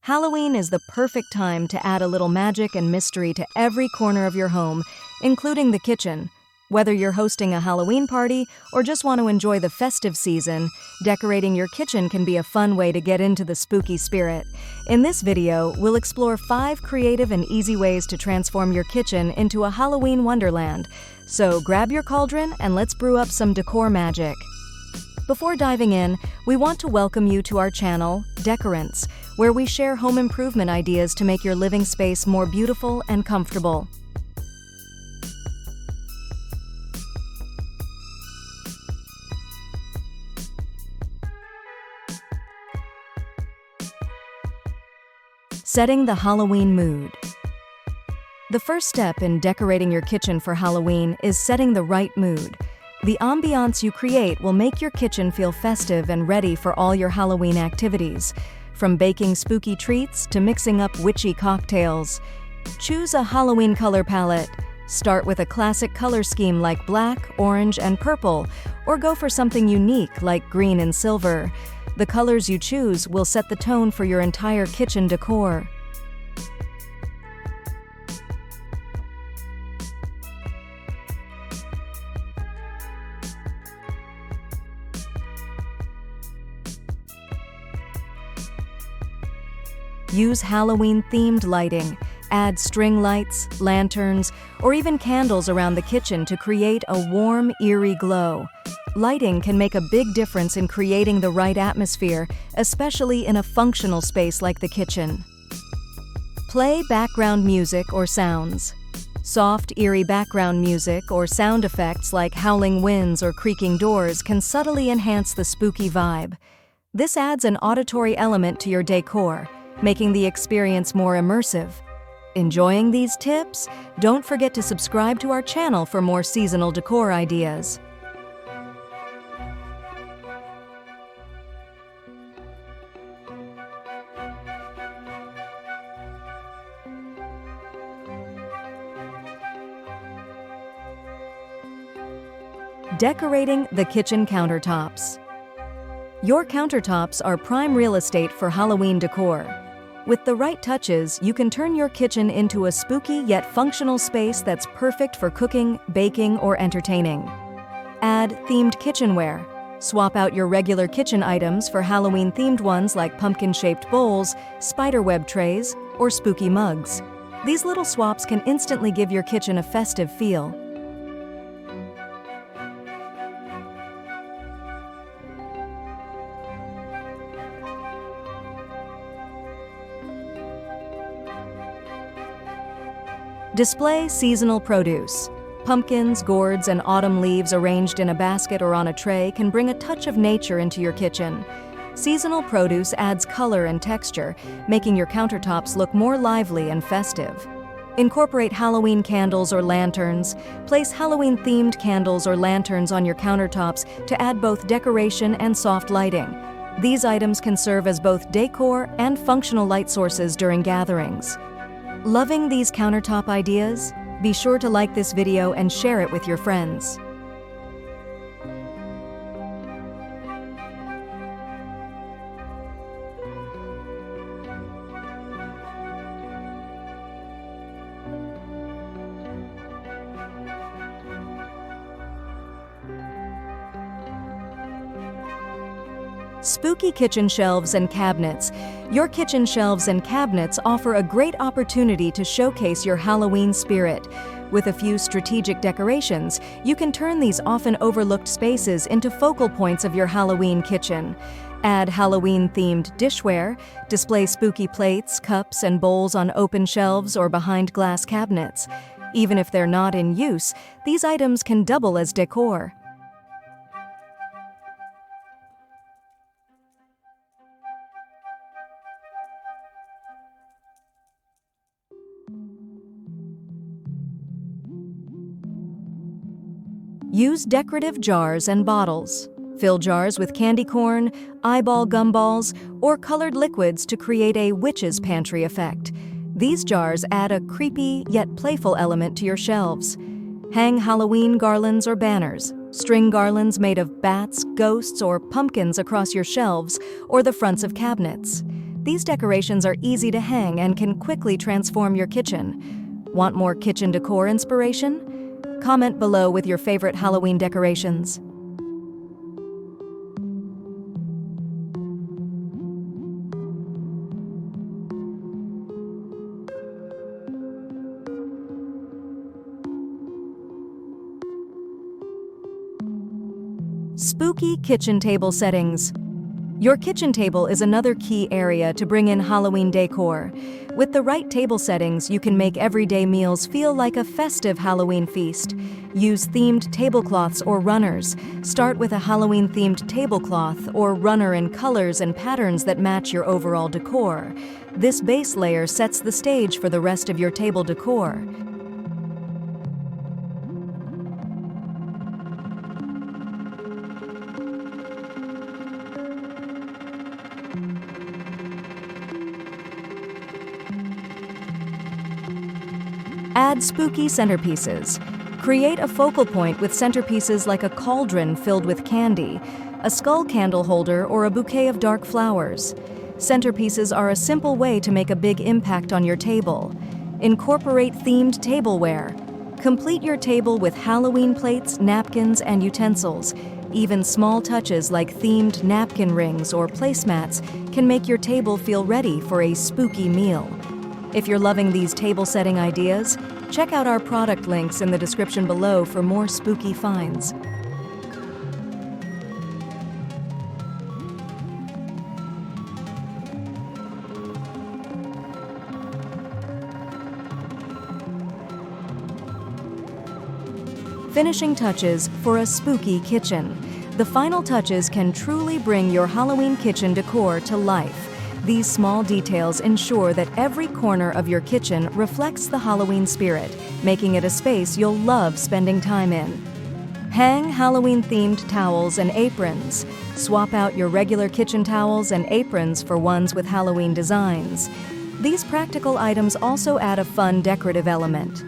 Halloween is the perfect time to add a little magic and mystery to every corner of your home, including the kitchen. Whether you're hosting a Halloween party or just want to enjoy the festive season, decorating your kitchen can be a fun way to get into the spooky spirit. In this video, we'll explore 5 creative and easy ways to transform your kitchen into a Halloween wonderland. So grab your cauldron and let's brew up some decor magic. Before diving in, we want to welcome you to our channel, Decorants, where we share home improvement ideas to make your living space more beautiful and comfortable. Setting the Halloween mood. The first step in decorating your kitchen for Halloween is setting the right mood. The ambiance you create will make your kitchen feel festive and ready for all your Halloween activities, from baking spooky treats to mixing up witchy cocktails. Choose a Halloween color palette. Start with a classic color scheme like black, orange, and purple, or go for something unique like green and silver. The colors you choose will set the tone for your entire kitchen decor. Use Halloween-themed lighting. Add string lights, lanterns, or even candles around the kitchen to create a warm, eerie glow. Lighting can make a big difference in creating the right atmosphere, especially in a functional space like the kitchen. Play background music or sounds. Soft, eerie background music or sound effects like howling winds or creaking doors can subtly enhance the spooky vibe. This adds an auditory element to your decor, making the experience more immersive. Enjoying these tips? Don't forget to subscribe to our channel for more seasonal decor ideas. Decorating the kitchen countertops. Your countertops are prime real estate for Halloween decor. With the right touches, you can turn your kitchen into a spooky yet functional space that's perfect for cooking, baking, or entertaining. Add themed kitchenware. Swap out your regular kitchen items for Halloween-themed ones like pumpkin-shaped bowls, spiderweb trays, or spooky mugs. These little swaps can instantly give your kitchen a festive feel. Display seasonal produce. Pumpkins, gourds, and autumn leaves arranged in a basket or on a tray can bring a touch of nature into your kitchen. Seasonal produce adds color and texture, making your countertops look more lively and festive. Incorporate Halloween candles or lanterns. Place Halloween-themed candles or lanterns on your countertops to add both decoration and soft lighting. These items can serve as both decor and functional light sources during gatherings. Loving these countertop ideas? Be sure to like this video and share it with your friends. Spooky kitchen shelves and cabinets. Your kitchen shelves and cabinets offer a great opportunity to showcase your Halloween spirit. With a few strategic decorations, you can turn these often overlooked spaces into focal points of your Halloween kitchen. Add Halloween-themed dishware. Display spooky plates, cups, and bowls on open shelves or behind glass cabinets. Even if they're not in use, these items can double as decor. Use decorative jars and bottles. Fill jars with candy corn, eyeball gumballs, or colored liquids to create a witch's pantry effect. These jars add a creepy yet playful element to your shelves. Hang Halloween garlands or banners. String garlands made of bats, ghosts, or pumpkins across your shelves or the fronts of cabinets. These decorations are easy to hang and can quickly transform your kitchen. Want more kitchen decor inspiration? Comment below with your favorite Halloween decorations. Spooky kitchen table settings. Your kitchen table is another key area to bring in Halloween decor. With the right table settings, you can make everyday meals feel like a festive Halloween feast. Use themed tablecloths or runners. Start with a Halloween-themed tablecloth or runner in colors and patterns that match your overall decor. This base layer sets the stage for the rest of your table decor. Add spooky centerpieces. Create a focal point with centerpieces like a cauldron filled with candy, a skull candle holder, or a bouquet of dark flowers. Centerpieces are a simple way to make a big impact on your table. Incorporate themed tableware. Complete your table with Halloween plates, napkins, and utensils. Even small touches like themed napkin rings or placemats can make your table feel ready for a spooky meal. If you're loving these table setting ideas, check out our product links in the description below for more spooky finds. Finishing touches for a spooky kitchen. The final touches can truly bring your Halloween kitchen decor to life. These small details ensure that every corner of your kitchen reflects the Halloween spirit, making it a space you'll love spending time in. Hang Halloween-themed towels and aprons. Swap out your regular kitchen towels and aprons for ones with Halloween designs. These practical items also add a fun decorative element.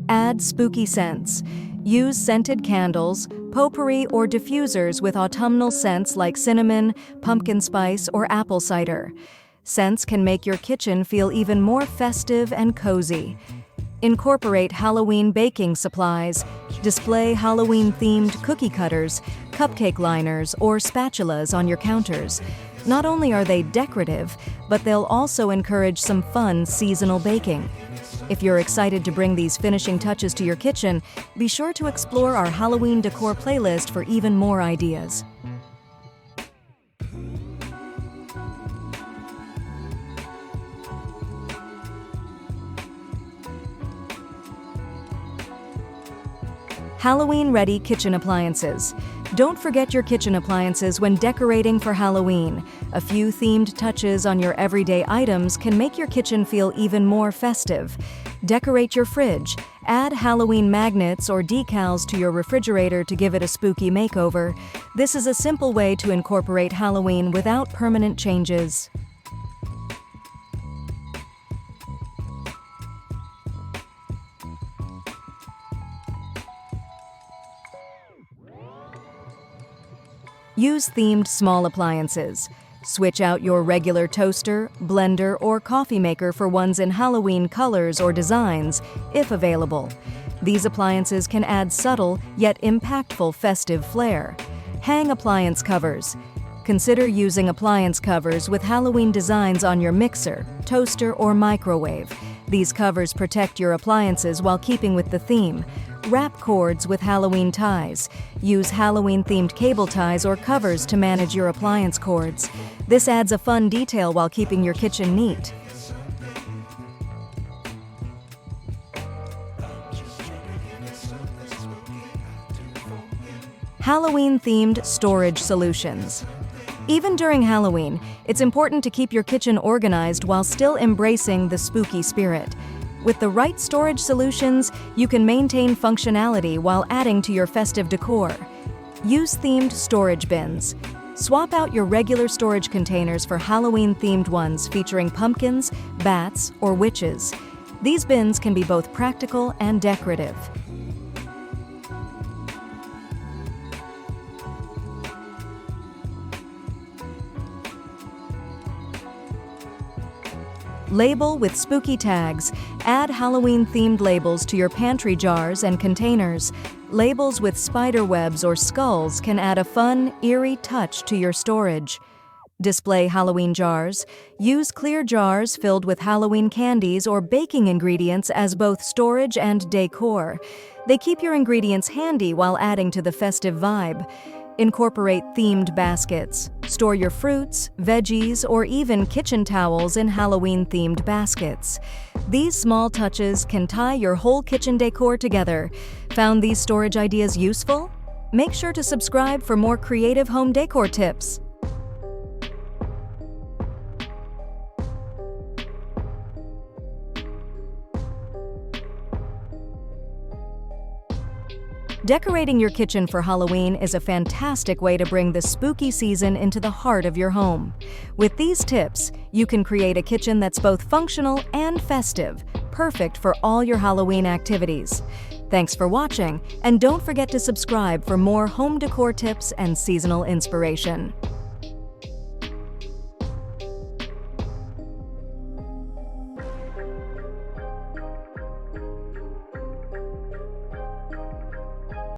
Add spooky scents. Use scented candles, potpourri, or diffusers with autumnal scents like cinnamon, pumpkin spice, or apple cider. Scents can make your kitchen feel even more festive and cozy. Incorporate Halloween baking supplies. Display Halloween-themed cookie cutters, cupcake liners, or spatulas on your counters. Not only are they decorative, but they'll also encourage some fun seasonal baking. If you're excited to bring these finishing touches to your kitchen, be sure to explore our Halloween decor playlist for even more ideas. Halloween-ready kitchen appliances. Don't forget your kitchen appliances when decorating for Halloween. A few themed touches on your everyday items can make your kitchen feel even more festive. Decorate your fridge. Add Halloween magnets or decals to your refrigerator to give it a spooky makeover. This is a simple way to incorporate Halloween without permanent changes. Use themed small appliances. Switch out your regular toaster, blender, or coffee maker for ones in Halloween colors or designs, if available. These appliances can add subtle yet impactful festive flair. Hang appliance covers. Consider using appliance covers with Halloween designs on your mixer, toaster, or microwave. These covers protect your appliances while keeping with the theme. Wrap cords with Halloween ties. Use Halloween-themed cable ties or covers to manage your appliance cords. This adds a fun detail while keeping your kitchen neat. Halloween-themed storage solutions. Even during Halloween, it's important to keep your kitchen organized while still embracing the spooky spirit. With the right storage solutions, you can maintain functionality while adding to your festive decor. Use themed storage bins. Swap out your regular storage containers for Halloween-themed ones featuring pumpkins, bats, or witches. These bins can be both practical and decorative. Label with spooky tags. Add Halloween-themed labels to your pantry jars and containers. Labels with spider webs or skulls can add a fun, eerie touch to your storage. Display Halloween jars. Use clear jars filled with Halloween candies or baking ingredients as both storage and decor. They keep your ingredients handy while adding to the festive vibe. Incorporate themed baskets. Store your fruits, veggies, or even kitchen towels in Halloween-themed baskets. These small touches can tie your whole kitchen decor together. Found these storage ideas useful? Make sure to subscribe for more creative home decor tips. Decorating your kitchen for Halloween is a fantastic way to bring the spooky season into the heart of your home. With these tips, you can create a kitchen that's both functional and festive, perfect for all your Halloween activities. Thanks for watching, and don't forget to subscribe for more home decor tips and seasonal inspiration.